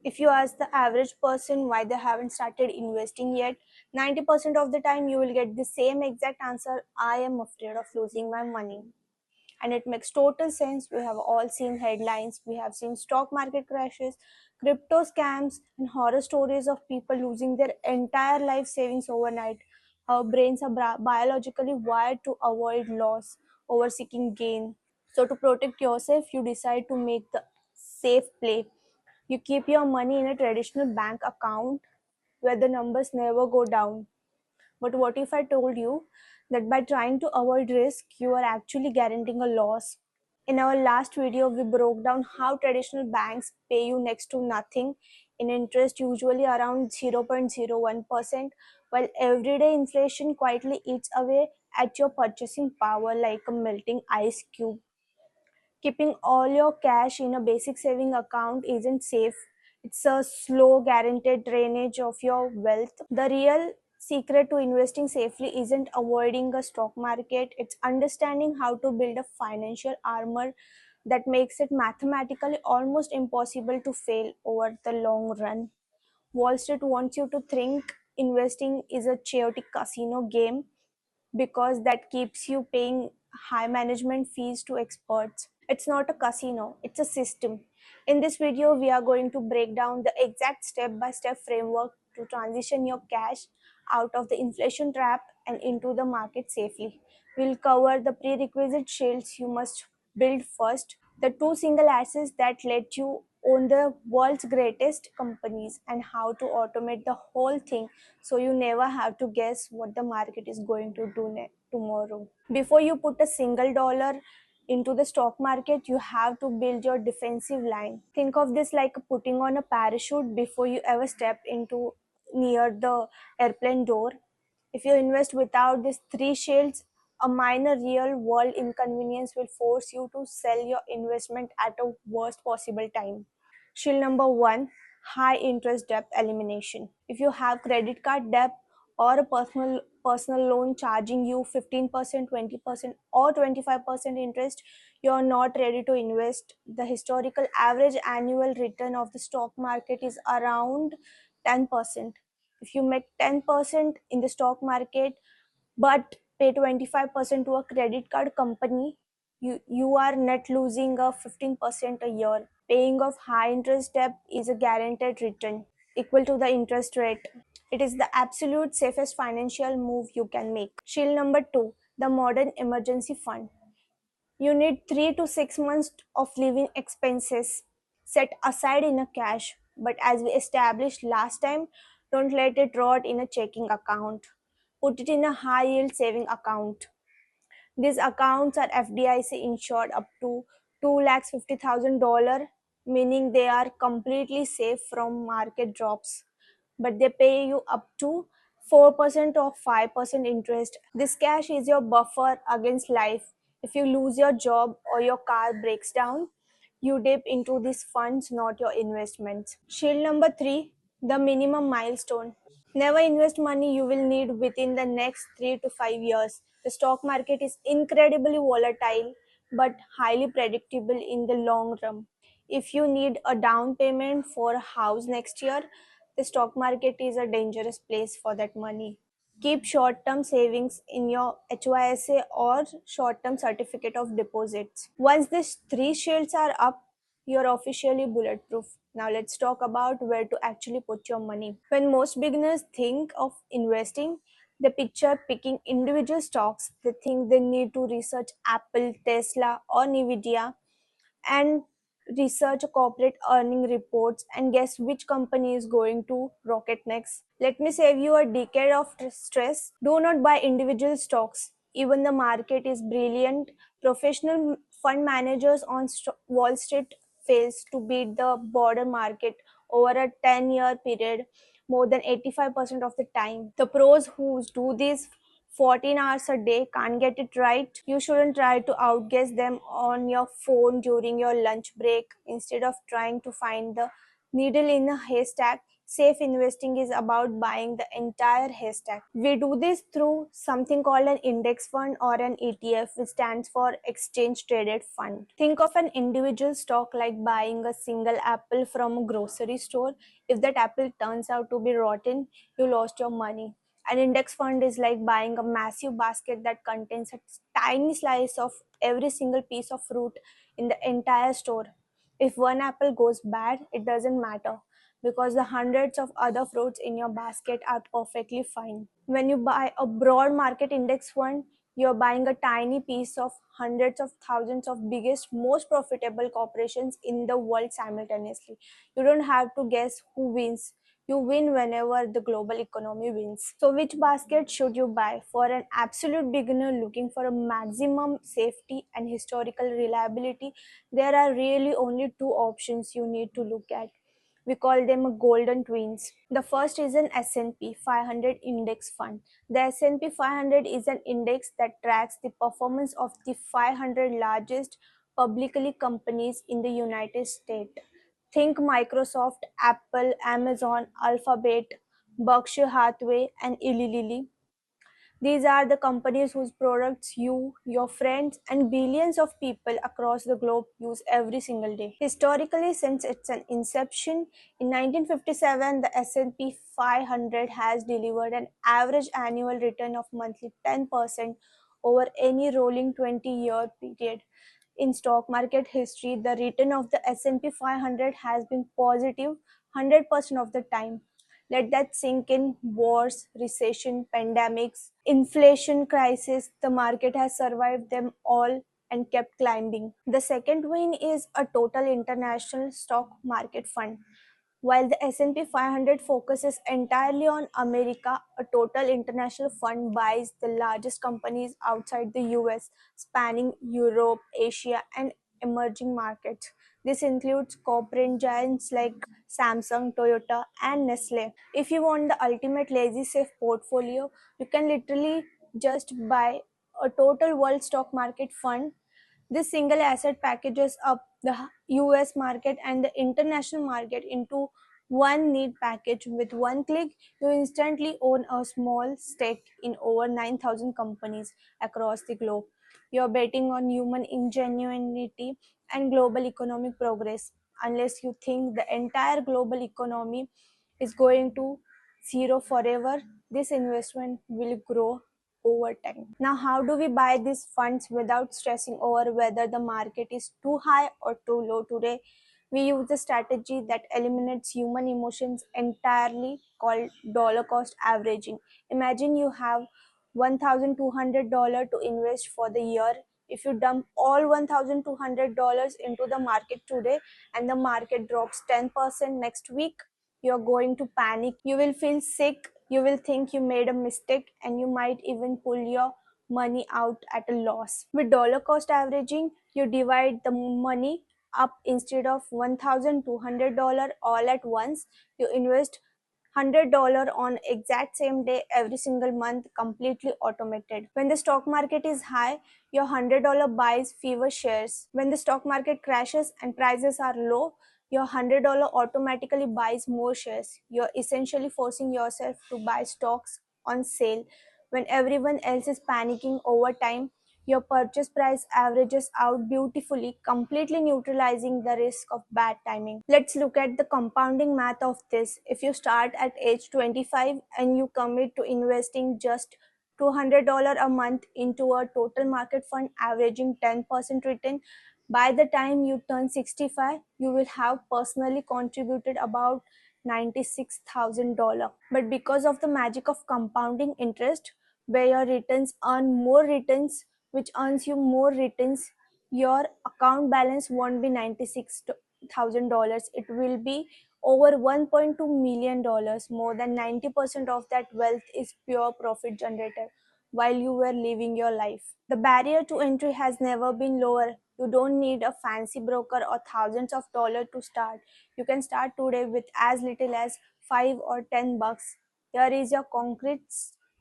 If you ask the average person why they haven't started investing yet, 90% of the time you will get the same exact answer: I am afraid of losing my money. And it makes total sense. We have all seen headlines, we have seen stock market crashes, crypto scams, and horror stories of people losing their entire life savings overnight. Our brains are biologically wired to avoid loss over seeking gain. So, to protect yourself, you decide to make the safe play. You keep your money in a traditional bank account where the numbers never go down. But what if I told you that by trying to avoid risk, you are actually guaranteeing a loss? In our last video, we broke down how traditional banks pay you next to nothing in interest, usually around 0.01%, while everyday inflation quietly eats away at your purchasing power like a melting ice cube. Keeping all your cash in a basic saving account isn't safe. It's a slow, guaranteed drainage of your wealth. The real secret to investing safely isn't avoiding a stock market, it's understanding how to build a financial armor that makes it mathematically almost impossible to fail over the long run. Wall Street wants you to think investing is a chaotic casino game because that keeps you paying high management fees to experts. It's not a casino, it's a system. In this video, we are going to break down the exact step by step framework to transition your cash out of the inflation trap and into the market safely. We'll cover the prerequisite shields you must build first, the two single assets that let you own the world's greatest companies, and how to automate the whole thing so you never have to guess what the market is going to do tomorrow. Before you put a single dollar into the stock market, you have to build your defensive line. Think of this like putting on a parachute before you ever step into near the airplane door. If you invest without these three shields, a minor real world inconvenience will force you to sell your investment at a worst possible time. Shield number one: high interest debt elimination. If you have credit card debt or a personal loan charging you 15%, 20%, or 25% interest, you are not ready to invest. The historical average annual return of the stock market is around 10%. If you make 10% in the stock market but pay 25% to a credit card company, you are net losing a 15% a year. Paying off high interest debt is a guaranteed return equal to the interest rate. It is the absolute safest financial move you can make. Shield number two: the modern emergency fund. You need 3 to 6 months of living expenses set aside in a cash, but as we established last time, don't let it rot in a checking account. Put it in a high yield saving account. These accounts are FDIC insured up to $250,000, meaning they are completely safe from market drops. But they pay you up to 4% or 5% interest. This cash is your buffer against life. If you lose your job or your car breaks down, you dip into these funds, not your investments. Shield number three: the minimum milestone. Never invest money you will need within the next 3 to 5 years. The stock market is incredibly volatile but highly predictable in the long run. If you need a down payment for a house next year, the stock market is a dangerous place for that money. Keep short term savings in your HYSA or short term certificate of deposits. Once these three shields are up, you're officially bulletproof. Now let's talk about where to actually put your money. When most beginners think of investing, they picture picking individual stocks. They think they need to research Apple, Tesla, or Nvidia and research corporate earning reports and guess which company is going to rocket next. Let me save you a decade of stress. Do not buy individual stocks. Even the market is brilliant. Professional fund managers on Wall Street fails to beat the broader market over a 10-year period more than 85% of the time. The pros who do this 14 hours a day can't get it right. You shouldn't try to outguess them on your phone during your lunch break. Instead of trying to find the needle in a haystack, Safe investing is about buying the entire haystack. We do this through something called an index fund or an ETF, which stands for exchange traded fund. Think of an individual stock like buying a single apple from a grocery store. If that apple turns out to be rotten, you lost your money. An index fund is like buying a massive basket that contains a tiny slice of every single piece of fruit in the entire store. If one apple goes bad, it doesn't matter because the hundreds of other fruits in your basket are perfectly fine. When you buy a broad market index fund, you're buying a tiny piece of hundreds of thousands of biggest, most profitable corporations in the world simultaneously. You don't have to guess who wins. You win whenever the global economy wins. So, which basket should you buy? For an absolute beginner looking for a maximum safety and historical reliability, there are really only two options you need to look at. We call them golden twins. The first is an S&P 500 index fund. The S&P 500 is an index that tracks the performance of the 500 largest publicly companies in the United States. Think Microsoft, Apple, Amazon, Alphabet, Berkshire Hathaway, and Eli Lilly. These are the companies whose products you, your friends, and billions of people across the globe use every single day. Historically, since its inception in 1957, the S&P 500 has delivered an average annual return of monthly 10% over any rolling 20-year period. In stock market history, the return of the S&P 500 has been positive 100% of the time. Let that sink in. Wars, recession, pandemics, inflation crisis, the market has survived them all and kept climbing. The second win is a total international stock market fund. While the S&P 500 focuses entirely on America, a total international fund buys the largest companies outside the US, spanning Europe, Asia, and emerging markets. This includes corporate giants like Samsung, Toyota, and Nestle. If you want the ultimate lazy safe portfolio, you can literally just buy a total world stock market fund. This single asset packages up the US market and the international market into one neat package. With one click, you instantly own a small stake in over 9,000 companies across the globe. You're betting on human ingenuity and global economic progress. Unless you think the entire global economy is going to zero forever, this investment will grow over time. Now, how do we buy these funds without stressing over whether the market is too high or too low today? We use a strategy that eliminates human emotions entirely called dollar cost averaging. Imagine you have $1,200 to invest for the year. If you dump all $1,200 into the market today and the market drops 10% next week, you're going to panic. You will feel sick. You will think you made a mistake and you might even pull your money out at a loss. With dollar cost averaging, you divide the money up. Instead of $1,200 all at once, you invest $100 on exact same day every single month, completely automated. When the stock market is high, your $100 buys fewer shares. When the stock market crashes and prices are low, your $100 automatically buys more shares. You're essentially forcing yourself to buy stocks on sale when everyone else is panicking over time. Your purchase price averages out beautifully, completely neutralizing the risk of bad timing. Let's look at the compounding math of this. If you start at age 25 and you commit to investing just $200 a month into a total market fund averaging 10% return, by the time you turn 65, you will have personally contributed about $96,000. But because of the magic of compounding interest, where your returns earn more returns, which earns you more returns, your account balance won't be $96,000. It will be over $1.2 million. More than 90% of that wealth is pure profit generated while you were living your life. The barrier to entry has never been lower. You don't need a fancy broker or thousands of dollars to start. You can start today with as little as 5 or 10 bucks. Here is your concrete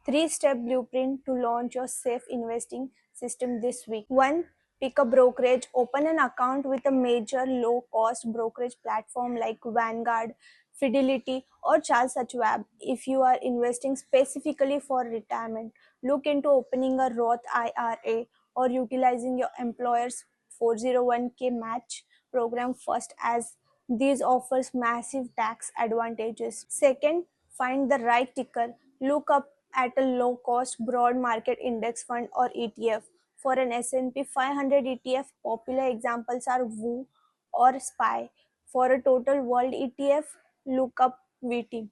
three-step blueprint to launch your safe investing system this week. 1. Pick a brokerage, open an account with a major low cost brokerage platform like Vanguard, Fidelity, or Charles Schwab. If you are investing specifically for retirement, look into opening a Roth IRA or utilizing your employer's 401k match program first, as these offers massive tax advantages. Second, find the right ticker. Look up at a low cost broad market index fund or ETF. For an S&P 500 ETF, popular examples are WU or SPY. For a total world ETF, look up VT.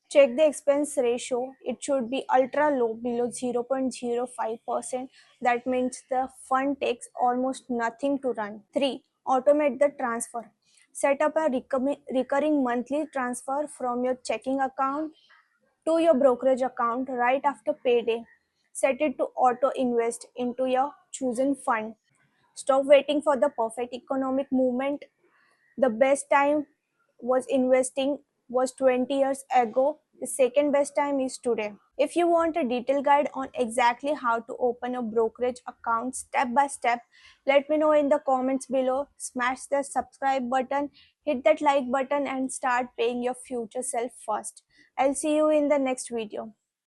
Check the expense ratio. It should be ultra low, below 0.05%. That means the fund takes almost nothing to run. 3. Automate the transfer. Set up a recurring monthly transfer from your checking account to your brokerage account right after payday. Set it to auto invest into your chosen fund. Stop waiting for the perfect economic movement. The best time was investing was 20 years ago. The second best time is today. If you want a detailed guide on exactly how to open a brokerage account step by step, let me know in the comments below. Smash the subscribe button, hit that like button, and start paying your future self first. I'll see you in the next video.